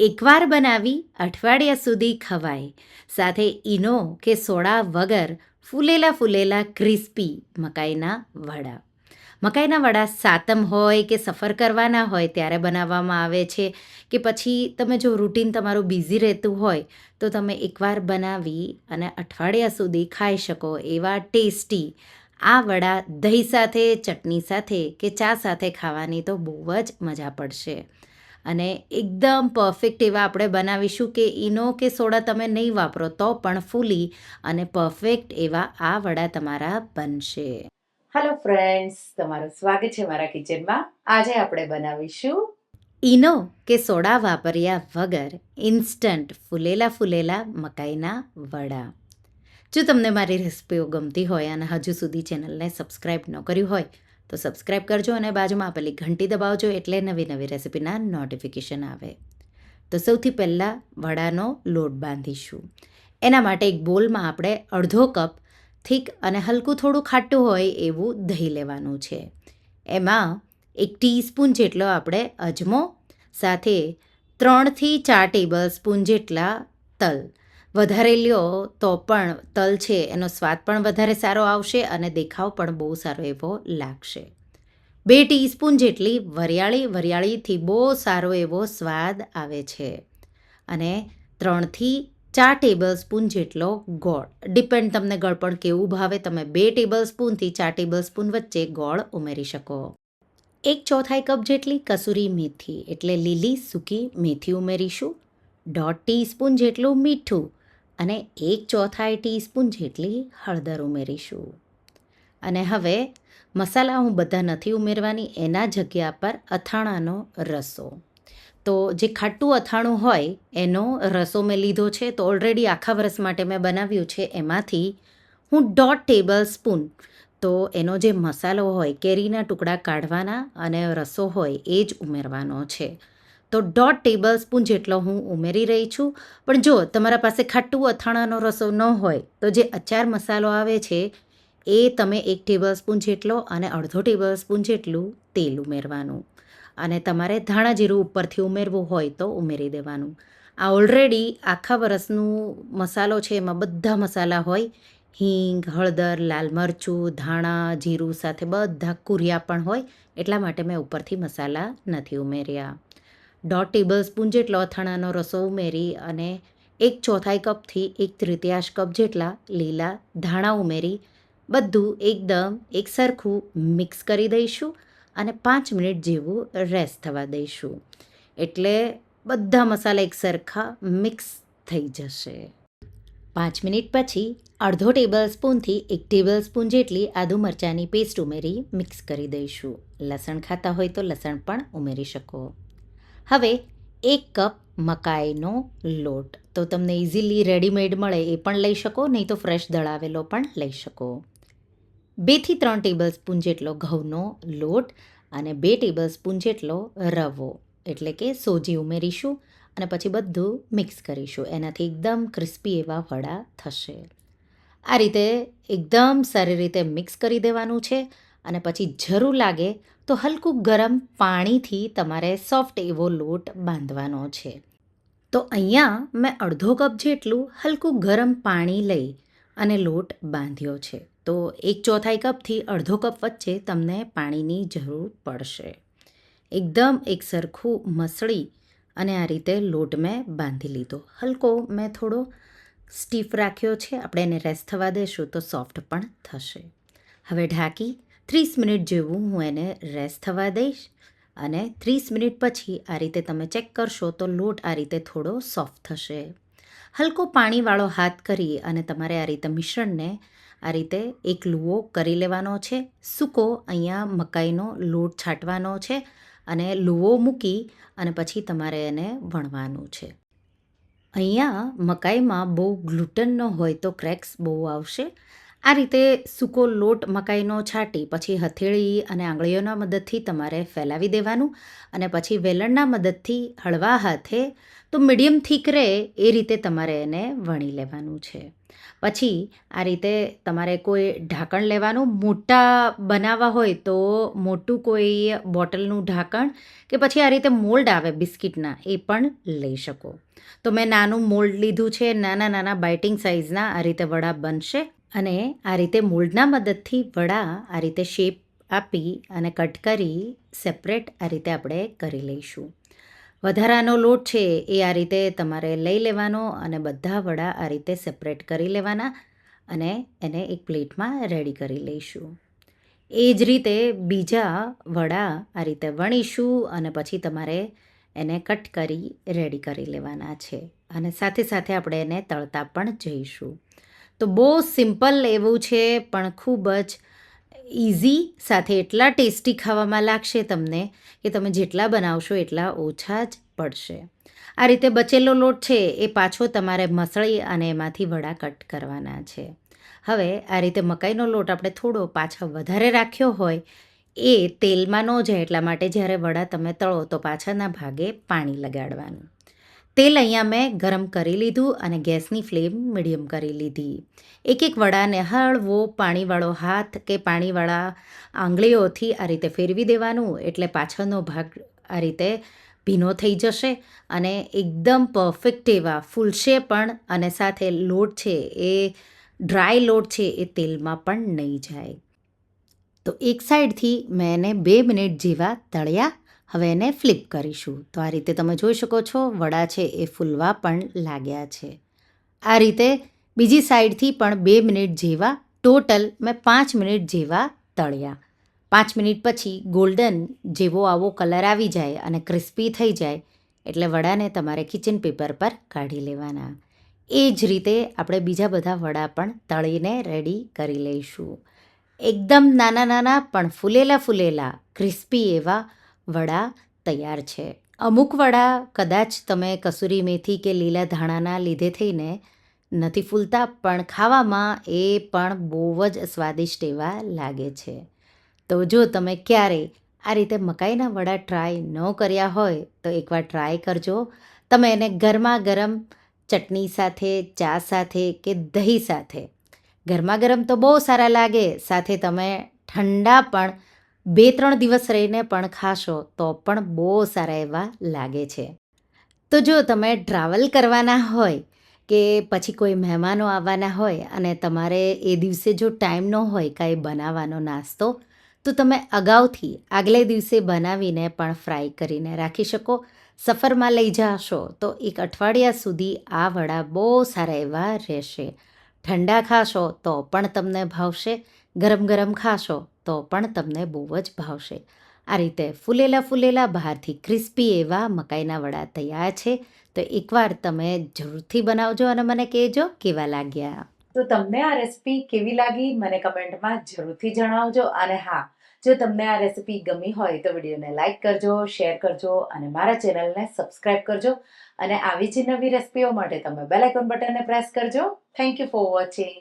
એકવાર બનાવી અઠવાડિયા સુધી ખવાય, સાથે ઈનો કે સોડા વગર ફૂલેલા ફૂલેલા ક્રિસ્પી મકાઈના વડા. મકાઈના વડા સાતમ હોય કે સફર કરવાના હોય ત્યારે બનાવવામાં આવે છે, કે પછી તમે જો રૂટીન તમારું બિઝી રહેતું હોય તો તમે એકવાર બનાવી અને અઠવાડિયા સુધી ખાઈ શકો એવા ટેસ્ટી આ વડા દહીં સાથે, ચટણી સાથે કે ચા સાથે ખાવાની તો બહુ જ મજા પડશે. અને એકદમ પરફેક્ટ એવા આપણે બનાવીશું કે ઈનો કે સોડા તમે નહીં વાપરો તો પણ ફૂલી અને પરફેક્ટ એવા આ વડા તમારા બનશે. હેલો ફ્રેન્ડ્સ, તમારું સ્વાગત છે મારા કિચનમાં. આજે આપણે બનાવીશું ઈનો કે સોડા વાપર્યા વગર ઇન્સ્ટન્ટ ફૂલેલા ફૂલેલા મકાઈના વડા. જો તમને મારી રેસિપીઓ ગમતી હોય અને હજુ સુધી ચેનલને સબસ્ક્રાઈબ ન કર્યું હોય તો સબસ્ક્રાઈબ કરજો અને બાજુમાં આપેલી ઘંટી દબાવજો એટલે નવી નવી રેસિપીના નોટિફિકેશન આવે. તો સૌથી પહેલાં વડાનો લોટ બાંધીશું. એના માટે એક બોલમાં આપણે અડધો કપ થીક અને હલકું થોડું ખાટું હોય એવું દહીં લેવાનું છે. એમાં 1 ટીસ્પૂન જેટલો આપણે અજમો, સાથે 3થી 4 ટેબલ સ્પૂન જેટલા તલ. વધારે લ્યો તો પણ તલ છે એનો સ્વાદ પણ વધારે સારો આવશે અને દેખાવ પણ બહુ સારો એવો લાગશે. 2 ટીસ્પૂન જેટલી વરિયાળીથી બહુ સારો એવો સ્વાદ આવે છે. અને 3થી 4 ટેબલ સ્પૂન જેટલો ગોળ. ડિપેન્ડ તમને ગળપણ કેવું ભાવે, તમે 2 ટેબલ સ્પૂનથી 4 ટેબલ સ્પૂન વચ્ચે ગોળ ઉમેરી શકો. 1/4 કપ જેટલી કસૂરી મેથી એટલે લીલી સૂકી મેથી ઉમેરીશું. 1/2 ટીસ્પૂન જેટલું મીઠું અને 1/4 ટીસ્પૂન જેટલી હળદર ઉમેરીશું. અને હવે મસાલા હું બધા નથી ઉમેરવાની, એના જગ્યા પર અથાણાનો રસો. તો જે ખાટું અથાણું હોય એનો રસો મેં લીધો છે. તો ઓલરેડી આખા વર્ષ માટે મેં બનાવ્યું છે. એમાંથી હું 1/2 ટેબલ સ્પૂન તો એનો જે મસાલો હોય, કેરીના ટુકડા કાઢવાના અને રસો હોય એ જ ઉમેરવાનો છે. તો 1/2 ટેબલ સ્પૂન જેટલો હું ઉમેરી રહી છું. પણ જો તમારા પાસે ખાટું અથાણાનો રસો ન હોય તો જે અચાર મસાલો આવે છે એ તમે 1 ટેબલ સ્પૂન જેટલો અને અડધો ટેબલ સ્પૂન જેટલું તેલ ઉમેરવાનું. અને તમારે ધાણા જીરું ઉપરથી ઉમેરવું હોય તો ઉમેરી દેવાનું. આ ઓલરેડી આખા વરસનું મસાલો છે, એમાં બધા મસાલા હોય. હિંગ, હળદર, લાલ મરચું, ધાણા જીરું સાથે બધા કુરિયા પણ હોય, એટલા માટે મેં ઉપરથી મસાલા નથી ઉમેર્યા. 1/2 ટેબલ સ્પૂન જેટલો અથાણાનો રસો ઉમેરી અને 1/4 કપથી 1/3 કપ જેટલા લીલા ધાણા ઉમેરી બધું એકદમ એકસરખું મિક્સ કરી દઈશું અને 5 મિનિટ જેવું રેસ્ટ થવા દઈશું. એટલે બધા મસાલા એકસરખા મિક્સ થઈ જશે. 5 મિનિટ પછી અડધો ટેબલ સ્પૂનથી 1 ટેબલ સ્પૂન જેટલી આદુ મરચાંની પેસ્ટ ઉમેરી મિક્સ કરી દઈશું. લસણ ખાતા હોય તો લસણ પણ ઉમેરી શકો. હવે 1 કપ મકાઈનો લોટ. તો તમને ઇઝીલી રેડીમેડ મળે એ પણ લઈ શકો, નહીં તો ફ્રેશ દળાવેલો પણ લઈ શકો. 2થી 3 ટેબલ સ્પૂન જેટલો ઘઉંનો લોટ અને 2 ટેબલ સ્પૂન જેટલો રવો એટલે કે સોજી ઉમેરીશું અને પછી બધું મિક્સ કરીશું. એનાથી એકદમ ક્રિસ્પી એવા વડા થશે. આ રીતે એકદમ સારી રીતે મિક્સ કરી દેવાનું છે અને પછી જરૂર લાગે તો હલકું ગરમ પાણીથી તમારે સોફ્ટ એવો લોટ બાંધવાનો છે. તો અહીંયા મેં અડધો કપ જેટલું હલકું ગરમ પાણી લઈ અને લોટ બાંધ્યો છે. તો 1/4 કપથી અડધો કપ વચ્ચે તમને પાણીની જરૂર પડશે. એકદમ એકસરખું મસળી અને આ રીતે લોટ મેં બાંધી લીધો. હલકો મેં થોડો સ્ટીફ રાખ્યો છે. આપણે એને રેસ્ટ થવા દઈશું તો સોફ્ટ પણ થશે. હવે ઢાંકી 30 મિનિટ જેવું હું એને રેસ્ટ થવા દઈશ અને 30 મિનિટ પછી આ રીતે તમે ચેક કરશો તો લોટ આ રીતે થોડો સોફ્ટ થશે. હલકો પાણીવાળો હાથ કરી અને તમારે આ રીતે મિશ્રણને આ રીતે એક લુઓ કરી લેવાનો છે. સૂકો અહીંયા મકાઈનો લોટ છાંટવાનો છે અને લુઓ મૂકી અને પછી તમારે એને વણવાનું છે. અહીંયા મકાઈમાં બહુ ગ્લુટન ન હોય તો ક્રેક્સ બહુ આવશે. આ રીતે સૂકો લોટ મકાઈનો છાંટી પછી હથેળી અને આંગળીઓના મદદથી તમારે ફેલાવી દેવાનું અને પછી વેલણના મદદથી હળવા હાથે તો મીડિયમ થીક રહે એ રીતે તમારે એને વણી લેવાનું છે. પછી આ રીતે તમારે કોઈ ઢાંકણ લેવાનું. મોટા બનાવવા હોય તો મોટું કોઈ બોટલનું ઢાંકણ કે પછી આ રીતે મોલ્ડ આવે બિસ્કિટના એ પણ લઈ શકો. તો મેં નાનું મોલ્ડ લીધું છે. નાના નાના બાઇટિંગ સાઇઝના આ રીતે વડા બનશે અને આ રીતે મોલ્ડના મદદથી વડા આ રીતે શેપ આપી અને કટ કરી સેપરેટ આ રીતે આપણે કરી લઈશું. વધારાનો લોટ છે એ આ રીતે તમારે લઈ લેવાનો અને બધા વડા આ રીતે સેપરેટ કરી લેવાના અને એને એક પ્લેટમાં રેડી કરી લઈશું. એ જ રીતે બીજા વડા આ રીતે વણીશું અને પછી તમારે એને કટ કરી રેડી કરી લેવાના છે અને સાથે સાથે આપણે એને તળતા પણ જઈશું. તો બહુ સિમ્પલ એવું છે પણ ખૂબ જ ઇઝી, સાથે એટલા ટેસ્ટી ખાવામાં લાગશે તમને કે તમે જેટલા બનાવશો એટલા ઓછા જ પડશે. આ રીતે બચેલો લોટ છે એ પાછો તમારે મસળી અને એમાંથી વડા કટ કરવાના છે. હવે આ રીતે મકાઈનો લોટ આપણે થોડો પાછો વધારે રાખ્યો હોય એ તેલમાં ન જાય એટલા માટે જ્યારે વડા તમે તળો તો પાછળના ભાગે પાણી લગાડવાનું. તેલ અહીંયા મેં ગરમ કરી લીધું અને ગેસની ફ્લેમ મીડિયમ કરી લીધી. એક એક વડાને હળવો પાણીવાળો હાથ કે પાણીવાળા આંગળીઓથી આ રીતે ફેરવી દેવાનું એટલે પાછળનો ભાગ આ રીતે ભીનો થઈ જશે અને એકદમ પરફેક્ટ એવા ફૂલશે પણ અને સાથે લોટ છે એ ડ્રાય લોટ છે એ તેલમાં પણ નહીં જાય. તો એક સાઈડથી મેં એને 2 મિનિટ જેવા તળ્યા. હવે એને ફ્લિપ કરીશું. તો આ રીતે તમે જોઈ શકો છો વડા છે એ ફૂલવા પણ લાગ્યા છે. આ રીતે બીજી સાઈડથી પણ 2 મિનિટ જેવા ટોટલ મેં 5 મિનિટ જેવા તળ્યા. 5 મિનિટ પછી ગોલ્ડન જેવો આવો કલર આવી જાય અને ક્રિસ્પી થઈ જાય એટલે વડાને તમારે કિચન પેપર પર કાઢી લેવાના. એ જ રીતે આપણે બીજા બધા વડા પણ તળીને રેડી કરી લઈશું. એકદમ નાના નાના પણ ફૂલેલા ફૂલેલા ક્રિસ્પી એવા વડા તૈયાર છે. અમુક વડા કદાચ તમે કસૂરી મેથી કે લીલા ધાણાના લીધે થઈને નથી ફૂલતા પણ ખાવામાં એ પણ બહુ જ સ્વાદિષ્ટ એવા લાગે છે. તો જો તમે ક્યારે આ રીતે મકાઈના વડા ટ્રાય ન કર્યા હોય તો એકવાર ટ્રાય કરજો. તમે એને ગરમા ગરમ ચટણી સાથે, ચા સાથે કે દહીં સાથે, ગરમા ગરમ તો બહુ સારા લાગે, સાથે તમે ઠંડા પણ 2-3 દિવસ રહીને પણ ખાશો તો પણ બહુ સારા એવા લાગે છે. તો જો તમે ટ્રાવેલ કરવાના હોય કે પછી કોઈ મહેમાનો આવવાના હોય અને તમારે એ દિવસે જો ટાઈમ ન હોય કાંઈ બનાવવાનો નાસ્તો, તો તમે અગાઉથી આગલે દિવસે બનાવીને પણ ફ્રાય કરીને રાખી શકો. સફરમાં લઈ જશો તો 1 અઠવાડિયા સુધી આ વડા બહુ સારા એવા રહેશે. ઠંડા ખાશો તો પણ તમને ભાવશે, ગરમ ગરમ ખાશો તો પણ તમને બહુ જ ભાવશે. આ રીતે ફૂલેલા ફૂલેલા બહારથી ક્રિસ્પી એવા મકાઈના વડા તૈયાર છે. તો એકવાર તમે જરૂરથી બનાવજો અને મને કહેજો કેવા લાગ્યા. તો તમને આ રેસીપી કેવી લાગી મને કમેન્ટમાં જરૂરથી જણાવજો. અને હા, જો તમને આ રેસીપી ગમી હોય તો વિડીયોને લાઈક કરજો, શેર કરજો અને મારા ચેનલને સબસ્ક્રાઈબ કરજો. અને આવી જ નવી રેસીપીઓ માટે તમે બેલ આઇકોન બટનને પ્રેસ કરજો. Thank you for watching.